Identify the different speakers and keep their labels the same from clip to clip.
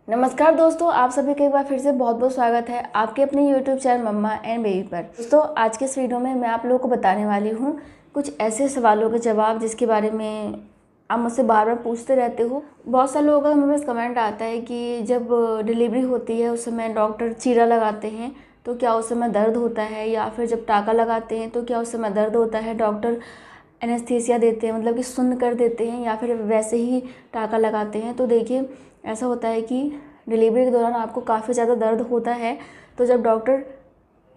Speaker 1: नमस्कार दोस्तों, आप सभी का एक बार फिर से बहुत बहुत स्वागत है आपके अपने YouTube channel mamma and baby पर। दोस्तों, आज के इस वीडियो में मैं आप लोगों को बताने वाली हूँ कुछ ऐसे सवालों के जवाब जिसके बारे में आप मुझसे बार बार पूछते रहते हो। बहुत सारे लोगों का मेरे पास कमेंट आता है कि जब डिलीवरी होती है उस समय डॉक्टर चीरा लगाते हैं तो क्या उस समय दर्द होता है, या फिर जब टाँका लगाते हैं तो क्या उस समय दर्द होता है। डॉक्टर एनेस्थीसिया देते हैं, मतलब कि सुन्न कर देते हैं, या फिर वैसे ही टाँका लगाते हैं। तो देखिए, ऐसा होता है कि डिलीवरी के दौरान आपको काफ़ी ज़्यादा दर्द होता है। तो जब डॉक्टर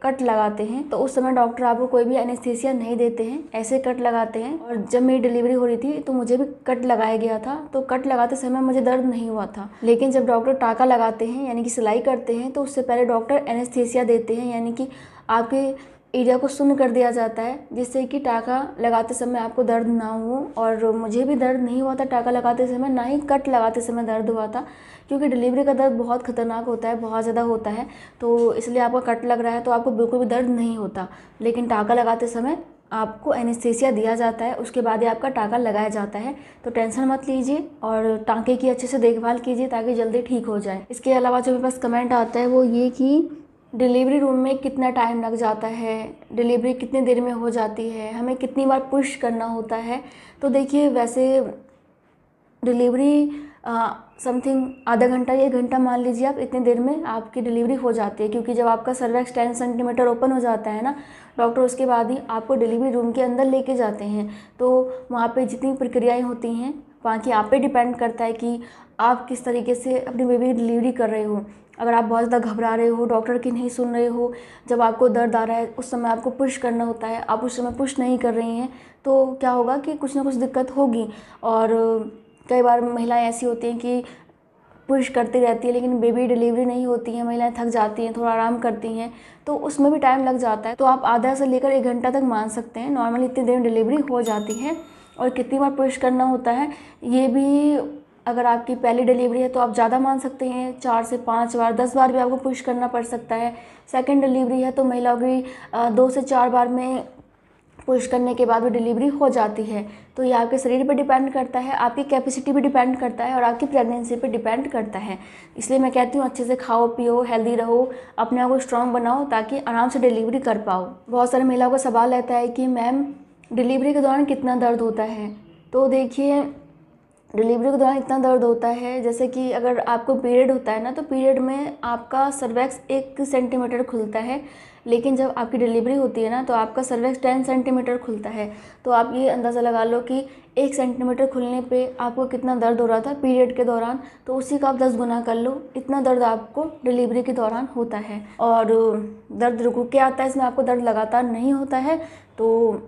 Speaker 1: कट लगाते हैं तो उस समय डॉक्टर आपको कोई भी एनेस्थीसिया नहीं देते हैं, ऐसे कट लगाते हैं। और जब मेरी डिलीवरी हो रही थी तो मुझे भी कट लगाया गया था, तो कट लगाते समय मुझे दर्द नहीं हुआ था। लेकिन जब डॉक्टर टाँका लगाते हैं यानी कि सिलाई करते हैं तो उससे पहले डॉक्टर एनेस्थीसिया देते हैं, यानी कि आपके एरिया को सुन्न कर दिया जाता है, जिससे कि टाँका लगाते समय आपको दर्द ना हो। और मुझे भी दर्द नहीं हुआ था टाँका लगाते समय, ना ही कट लगाते समय दर्द हुआ था, क्योंकि डिलीवरी का दर्द बहुत खतरनाक होता है, बहुत ज़्यादा होता है। तो इसलिए आपका कट लग रहा है तो आपको बिल्कुल भी दर्द नहीं होता। लेकिन टाँका लगाते समय आपको एनेस्थीसिया दिया जाता है, उसके बाद ही आपका टाँका लगाया जाता है। तो टेंशन मत लीजिए और टाँके की अच्छे से देखभाल कीजिए ताकि जल्दी ठीक हो जाए। इसके अलावा जो मेरे पास कमेंट आता है वो ये कि डिलीवरी रूम में कितना टाइम लग जाता है, डिलीवरी कितनी देर में हो जाती है, हमें कितनी बार पुश करना होता है। तो देखिए, वैसे डिलीवरी समथिंग आधा घंटा या 1 घंटा मान लीजिए आप, इतनी देर में आपकी डिलीवरी हो जाती है। क्योंकि जब आपका सर्वेक्स 10 सेंटीमीटर ओपन हो जाता है ना, डॉक्टर उसके बाद ही आपको डिलीवरी रूम के अंदर लेके जाते हैं। तो वहाँ पे जितनी प्रक्रियाएं होती हैं वहाँ की आप पे डिपेंड करता है कि आप किस तरीके से अपनी बेबी की डिलीवरी कर रहे हो। अगर आप बहुत ज़्यादा घबरा रहे हो, डॉक्टर की नहीं सुन रहे हो, जब आपको दर्द आ रहा है उस समय आपको पुश करना होता है, आप उस समय पुश नहीं कर रही हैं, तो क्या होगा कि कुछ ना कुछ दिक्कत होगी। और कई बार महिलाएं ऐसी होती हैं कि पुश करती रहती है लेकिन बेबी डिलीवरी नहीं होती है, महिलाएं थक जाती हैं, थोड़ा आराम करती हैं, तो उसमें भी टाइम लग जाता है। तो आप आधा से लेकर 1 घंटा तक मान सकते हैं, नॉर्मली इतनी देर में डिलीवरी हो जाती है। और कितनी बार पुश करना होता है ये भी, अगर आपकी पहली डिलीवरी है तो आप ज़्यादा मान सकते हैं, 4 से 5 बार, 10 बार भी आपको पुश करना पड़ सकता है। सेकंड डिलीवरी है तो महिलाओं की 2 से 4 बार में पुश करने के बाद भी डिलीवरी हो जाती है। तो ये आपके शरीर पे डिपेंड करता है, आपकी कैपेसिटी पे डिपेंड करता है और आपकी प्रेगनेंसी पे डिपेंड करता है। इसलिए मैं कहती हूँ अच्छे से खाओ पियो, हेल्दी रहो, अपने आप को स्ट्रॉन्ग बनाओ ताकि आराम से डिलीवरी कर पाओ। बहुत सारे महिलाओं का सवाल रहता है कि मैम डिलीवरी के दौरान कितना दर्द होता है। तो देखिए, डिलीवरी के दौरान इतना दर्द होता है, जैसे कि अगर आपको पीरियड होता है ना, तो पीरियड में आपका सर्वेक्स 1 सेंटीमीटर खुलता है। लेकिन जब आपकी डिलीवरी होती है ना तो आपका सर्वेक्स 10 सेंटीमीटर खुलता है। तो आप ये अंदाज़ा लगा लो कि 1 सेंटीमीटर खुलने पे आपको कितना दर्द हो रहा था पीरियड के दौरान, तो उसी का आप 10 गुना कर लो, इतना दर्द आपको डिलीवरी के दौरान होता है। और दर्द रुक रुक के आता है, इसमें आपको दर्द लगातार नहीं होता है। तो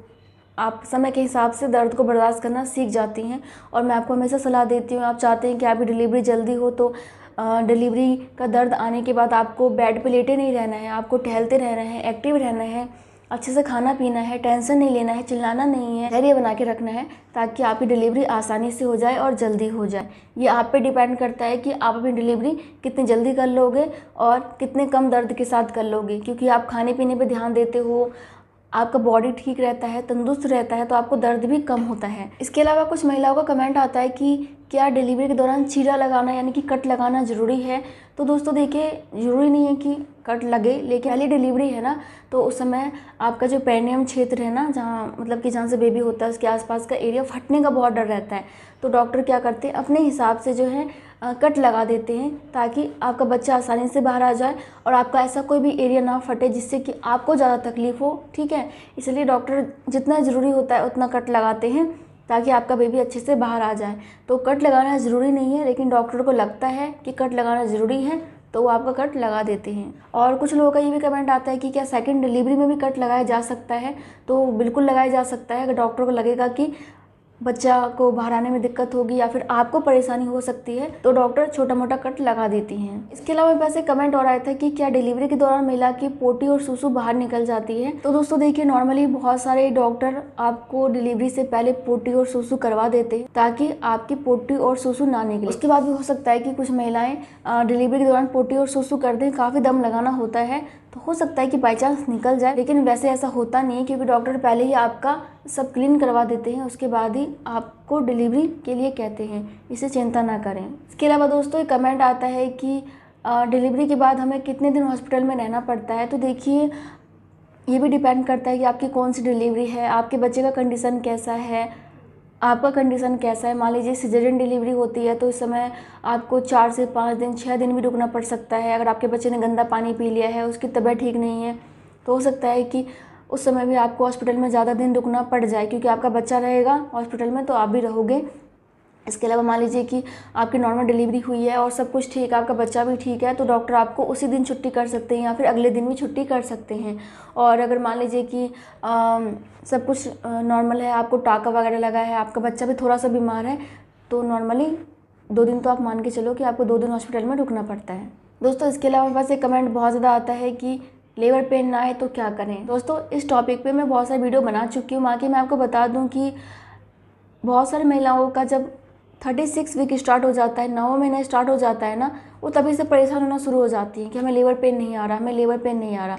Speaker 1: आप समय के हिसाब से दर्द को बर्दाश्त करना सीख जाती हैं। और मैं आपको हमेशा सलाह देती हूँ, आप चाहते हैं कि आपकी डिलीवरी जल्दी हो तो डिलीवरी का दर्द आने के बाद आपको बेड पे लेटे नहीं रहना है, आपको टहलते रहना है, एक्टिव रहना है, अच्छे से खाना पीना है, टेंशन नहीं लेना है, चिल्लाना नहीं है, धैर्य बना के रखना है ताकि आपकी डिलीवरी आसानी से हो जाए और जल्दी हो जाए। ये आप पे डिपेंड करता है कि आप अपनी डिलीवरी कितनी जल्दी कर लोगे और कितने कम दर्द के साथ कर लोगे। क्योंकि आप खाने पीने पे ध्यान देते हो, आपका बॉडी ठीक रहता है, तंदुरुस्त रहता है, तो आपको दर्द भी कम होता है। इसके अलावा कुछ महिलाओं का कमेंट आता है कि क्या डिलीवरी के दौरान चीरा लगाना यानी कि कट लगाना ज़रूरी है। तो दोस्तों देखिए, ज़रूरी नहीं है कि कट लगे, लेकिन पहली डिलीवरी है ना, तो उस समय आपका जो पेरिनियम क्षेत्र है ना, जहाँ मतलब कि जहाँ से बेबी होता है उसके आसपास का एरिया फटने का बहुत डर रहता है। तो डॉक्टर क्या करते हैं, अपने हिसाब से जो है कट लगा देते हैं ताकि आपका बच्चा आसानी से बाहर आ जाए और आपका ऐसा कोई भी एरिया ना फटे जिससे कि आपको ज़्यादा तकलीफ हो। ठीक है, इसलिए डॉक्टर जितना ज़रूरी होता है उतना कट लगाते हैं ताकि आपका बेबी अच्छे से बाहर आ जाए। तो कट लगाना ज़रूरी नहीं है, लेकिन डॉक्टर को लगता है कि कट लगाना ज़रूरी है तो वो आपका कट लगा देते हैं। और कुछ लोगों का ये भी कमेंट आता है कि क्या सेकंड डिलीवरी में भी कट लगाया जा सकता है। तो बिल्कुल लगाया जा सकता है। अगर डॉक्टर को लगेगा कि बच्चा को बाहर आने में दिक्कत होगी या फिर आपको परेशानी हो सकती है तो डॉक्टर छोटा मोटा कट लगा देती हैं। इसके अलावा वैसे कमेंट और आया था कि क्या डिलीवरी के दौरान महिला की पोटी और सुसु बाहर निकल जाती है। तो दोस्तों देखिए, नॉर्मली बहुत सारे डॉक्टर आपको डिलीवरी से पहले पोटी और सुसु करवा देते हैं ताकि आपकी पोटी और सुसु ना निकले। उसके बाद भी हो सकता है कि कुछ महिलाएं डिलीवरी के दौरान पोटी और सुसु कर दें, काफ़ी दम लगाना होता है तो हो सकता है कि बाई चांस निकल जाए, लेकिन वैसे ऐसा होता नहीं है क्योंकि डॉक्टर पहले ही आपका सब क्लीन करवा देते हैं, उसके बाद ही आपको डिलीवरी के लिए कहते हैं, इसे चिंता ना करें। इसके अलावा दोस्तों एक कमेंट आता है कि डिलीवरी के बाद हमें कितने दिन हॉस्पिटल में रहना पड़ता है। तो देखिए ये भी डिपेंड करता है कि आपकी कौन सी डिलीवरी है, आपके बच्चे का कंडीशन कैसा है, आपका कंडीशन कैसा है। मान लीजिए सिजेरियन डिलीवरी होती है तो इस समय आपको 4 से 5 दिन 6 दिन भी रुकना पड़ सकता है। अगर आपके बच्चे ने गंदा पानी पी लिया है, उसकी तबीयत ठीक नहीं है, तो हो सकता है कि उस समय भी आपको हॉस्पिटल में ज़्यादा दिन रुकना पड़ जाए, क्योंकि आपका बच्चा रहेगा हॉस्पिटल में तो आप भी रहोगे। इसके अलावा मान लीजिए कि आपकी नॉर्मल डिलीवरी हुई है और सब कुछ ठीक है, आपका बच्चा भी ठीक है, तो डॉक्टर आपको उसी दिन छुट्टी कर सकते हैं या फिर अगले दिन भी छुट्टी कर सकते हैं। और अगर मान लीजिए कि सब कुछ नॉर्मल है, आपको टाँका वगैरह लगा है, आपका बच्चा भी थोड़ा सा बीमार है, तो नॉर्मली 2 दिन तो आप मान के चलो कि आपको 2 दिन हॉस्पिटल में रुकना पड़ता है। दोस्तों इसके अलावा मेरे पास एक कमेंट बहुत ज़्यादा आता है कि लेबर पेन ना आए तो क्या करें। दोस्तों इस टॉपिक पे मैं बहुत सारी वीडियो बना चुकी हूँ। बाकी मैं आपको बता दूँ कि बहुत सारी महिलाओं का जब 36 वीक स्टार्ट हो जाता है, 9वां महीना स्टार्ट हो जाता है ना, वो तभी से परेशान होना शुरू हो जाती है कि हमें लेबर पेन नहीं आ रहा, हमें लेबर पेन नहीं आ रहा।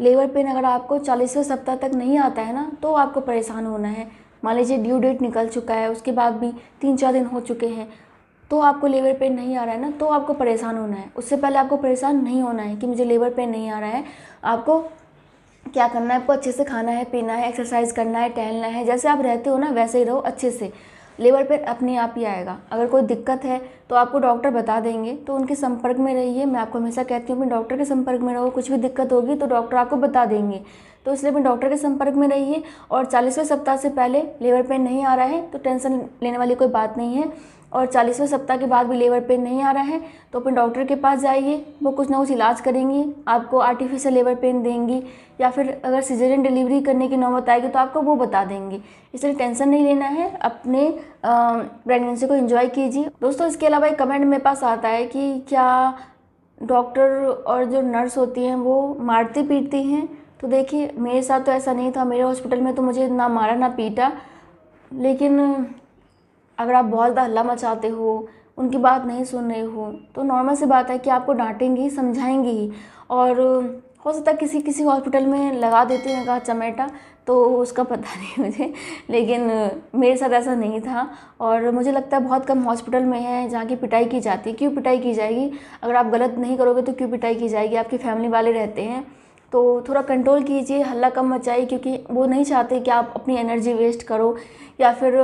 Speaker 1: लेबर पेन अगर आपको 40वें सप्ताह तक नहीं आता है ना, तो आपको परेशान होना है। मान लीजिए ड्यू डेट निकल चुका है, उसके बाद भी 3-4 दिन हो चुके हैं, तो आपको लेबर पेन नहीं आ रहा है ना, तो आपको परेशान होना है। उससे पहले आपको परेशान नहीं होना है कि मुझे लेबर पेन नहीं आ रहा है। आपको क्या करना है, आपको अच्छे से खाना है, पीना है, एक्सरसाइज करना है, टहलना है, जैसे आप रहते हो ना वैसे ही रहो अच्छे से। लेबर पेन अपने आप ही आएगा। अगर कोई दिक्कत है तो आपको डॉक्टर बता देंगे, तो उनके संपर्क में रहिए। मैं आपको हमेशा कहती हूँ अपने डॉक्टर के संपर्क में रहो, कुछ भी दिक्कत होगी तो डॉक्टर आपको बता देंगे, तो इसलिए अपने डॉक्टर के संपर्क में रहिए। और 40वें सप्ताह से पहले लेबर पेन नहीं आ रहा है तो टेंशन लेने वाली कोई बात नहीं है, और 40वें सप्ताह के बाद भी लेबर पेन नहीं आ रहा है तो अपने डॉक्टर के पास जाइए, वो कुछ ना कुछ इलाज करेंगी, आपको आर्टिफिशियल लेबर पेन देंगी, या फिर अगर सिजेरियन डिलीवरी करने की नौबत आएगी तो आपको वो बता देंगी। इसलिए टेंशन नहीं लेना है, अपने प्रेगनेंसी को एंजॉय कीजिए। दोस्तों इसके अलावा एक कमेंट मेरे पास आता है कि क्या डॉक्टर और जो नर्स होती हैं वो मारती पीटती हैं। तो देखिए मेरे साथ तो ऐसा नहीं था, मेरे हॉस्पिटल में तो मुझे ना मारा ना पीटा, लेकिन अगर आप बहुत ज़्यादा हल्ला मचाते हो, उनकी बात नहीं सुन रहे हो, तो नॉर्मल सी बात है कि आपको डांटेंगी, समझाएंगी ही। और हो सकता है किसी किसी हॉस्पिटल में लगा देते हैं कहा चमेटा, तो उसका पता नहीं मुझे, लेकिन मेरे साथ ऐसा नहीं था। और मुझे लगता है बहुत कम हॉस्पिटल में है जहाँ की पिटाई की जाती है। क्यों पिटाई की जाएगी, अगर आप गलत नहीं करोगे तो क्यों पिटाई की जाएगी, आपकी फैमिली वाले रहते हैं। तो थोड़ा कंट्रोल कीजिए, हल्ला कम मचाइए, क्योंकि वो नहीं चाहते कि आप अपनी एनर्जी वेस्ट करो या फिर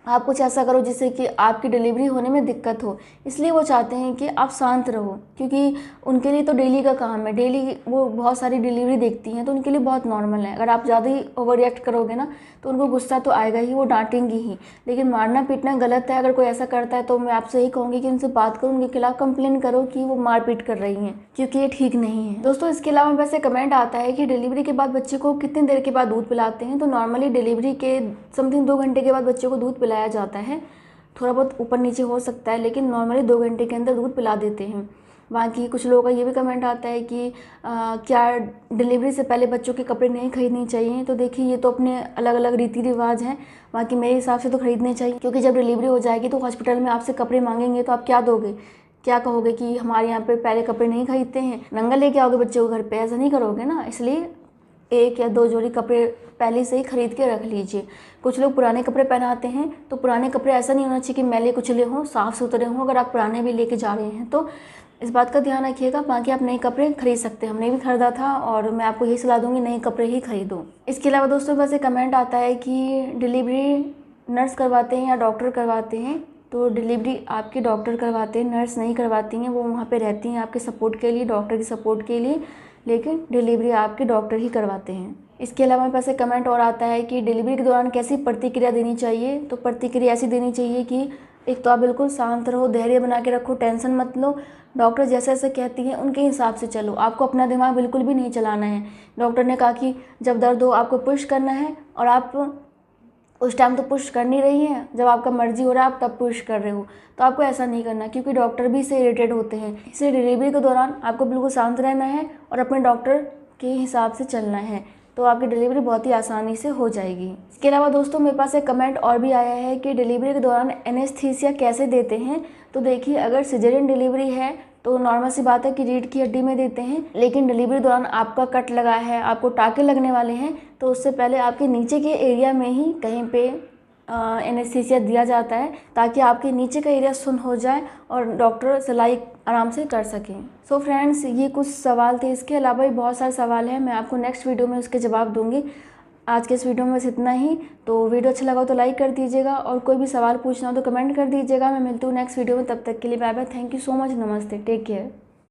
Speaker 1: आप कुछ ऐसा करो जिससे कि आपकी डिलीवरी होने में दिक्कत हो। इसलिए वो चाहते हैं कि आप शांत रहो, क्योंकि उनके लिए तो डेली का काम है, डेली वो बहुत सारी डिलीवरी देखती हैं, तो उनके लिए बहुत नॉर्मल है। अगर आप ज़्यादा ही ओवर रिएक्ट करोगे ना तो उनको गुस्सा तो आएगा ही, वो डांटेंगी ही। लेकिन मारना पीटना गलत है। अगर कोई ऐसा करता है तो मैं आपसे यही कहूँगी कि उनसे बात करो, उनके खिलाफ कंप्लेन करो कि वो मारपीट कर रही हैं, क्योंकि ये ठीक नहीं है। दोस्तों इसके अलावा वैसे कमेंट आता है कि डिलीवरी के बाद बच्चे को कितनी देर के बाद दूध पिलाते हैं। तो नॉर्मली डिलीवरी के समथिंग 2 घंटे के बाद बच्चे को दूध पिलाया जाता है। थोड़ा बहुत ऊपर नीचे हो सकता है, लेकिन नॉर्मली 2 घंटे के अंदर दूध पिला देते हैं। बाकी कुछ लोगों का ये भी कमेंट आता है कि क्या डिलीवरी से पहले बच्चों के कपड़े नहीं खरीदने चाहिए। तो देखिए ये तो अपने अलग अलग रीति रिवाज हैं, बाकी मेरे हिसाब से तो खरीदने चाहिए, क्योंकि जब डिलीवरी हो जाएगी तो हॉस्पिटल में आपसे कपड़े मांगेंगे तो आप क्या दोगे, क्या कहोगे कि हमारे यहाँ पे पहले कपड़े नहीं खरीदते हैं, नंगा लेके आओगे बच्चे को घर पे, ऐसा नहीं करोगे ना। इसलिए 1 या 2 जोड़ी कपड़े पहले से ही खरीद के रख लीजिए। कुछ लोग पुराने कपड़े पहनाते हैं, तो पुराने कपड़े ऐसा नहीं होना चाहिए कि मैले कुचले हों, साफ़ सुथरे हों। अगर आप पुराने भी लेके जा रहे हैं तो इस बात का ध्यान रखिएगा। बाकी आप नए कपड़े खरीद सकते हैं, हमने भी खरीदा था और मैं आपको यही सलाह दूंगी नए कपड़े ही खरीदो। इसके अलावा दोस्तों बस एक कमेंट आता है कि डिलीवरी नर्स करवाते हैं या डॉक्टर करवाते हैं। तो डिलीवरी आपके डॉक्टर करवाते हैं, नर्स नहीं करवाती हैं। वो वहाँ पे रहती हैं आपके सपोर्ट के लिए, डॉक्टर की सपोर्ट के लिए, लेकिन डिलीवरी आपके डॉक्टर ही करवाते हैं। इसके अलावा मेरे पास एक कमेंट और आता है कि डिलीवरी के दौरान कैसी प्रतिक्रिया देनी चाहिए। तो प्रतिक्रिया ऐसी देनी चाहिए कि एक तो आप बिल्कुल शांत रहो, धैर्य बना के रखो, टेंशन मत लो। डॉक्टर जैसे जैसे कहती हैं उनके हिसाब से चलो, आपको अपना दिमाग बिल्कुल भी नहीं चलाना है। डॉक्टर ने कहा कि जब दर्द हो आपको पुश करना है, और आप उस टाइम तो पुश कर नहीं रही हैं, जब आपका मर्जी हो रहा है आप तब पुश कर रहे हो, तो आपको ऐसा नहीं करना, क्योंकि डॉक्टर भी इससे इरिटेट होते हैं। इसलिए डिलीवरी के दौरान आपको बिल्कुल शांत रहना है और अपने डॉक्टर के हिसाब से चलना है, तो आपकी डिलीवरी बहुत ही आसानी से हो जाएगी। इसके अलावा दोस्तों मेरे पास एक कमेंट और भी आया है कि डिलीवरी के दौरान एनेस्थीसिया कैसे देते हैं। तो देखिए अगर सिजेरियन डिलीवरी है तो नॉर्मल सी बात है कि रीढ़ की हड्डी में देते हैं, लेकिन डिलीवरी दौरान आपका कट लगा है, आपको टाँके लगने वाले हैं, तो उससे पहले आपके नीचे के एरिया में ही कहीं पे एनेस्थीसिया दिया जाता है ताकि आपके नीचे का एरिया सुन्न हो जाए और डॉक्टर सिलाई आराम से कर सकें। सो फ्रेंड्स, ये कुछ सवाल थे, इसके अलावा भी बहुत सारे सवाल हैं, मैं आपको नेक्स्ट वीडियो में उसके जवाब दूंगी। आज के इस वीडियो में बस इतना ही। तो वीडियो अच्छा लगा तो लाइक कर दीजिएगा और कोई भी सवाल पूछना हो तो कमेंट कर दीजिएगा। मैं मिलती हूँ नेक्स्ट वीडियो में, तब तक के लिए bye bye. Thank you so much. नमस्ते। Take care.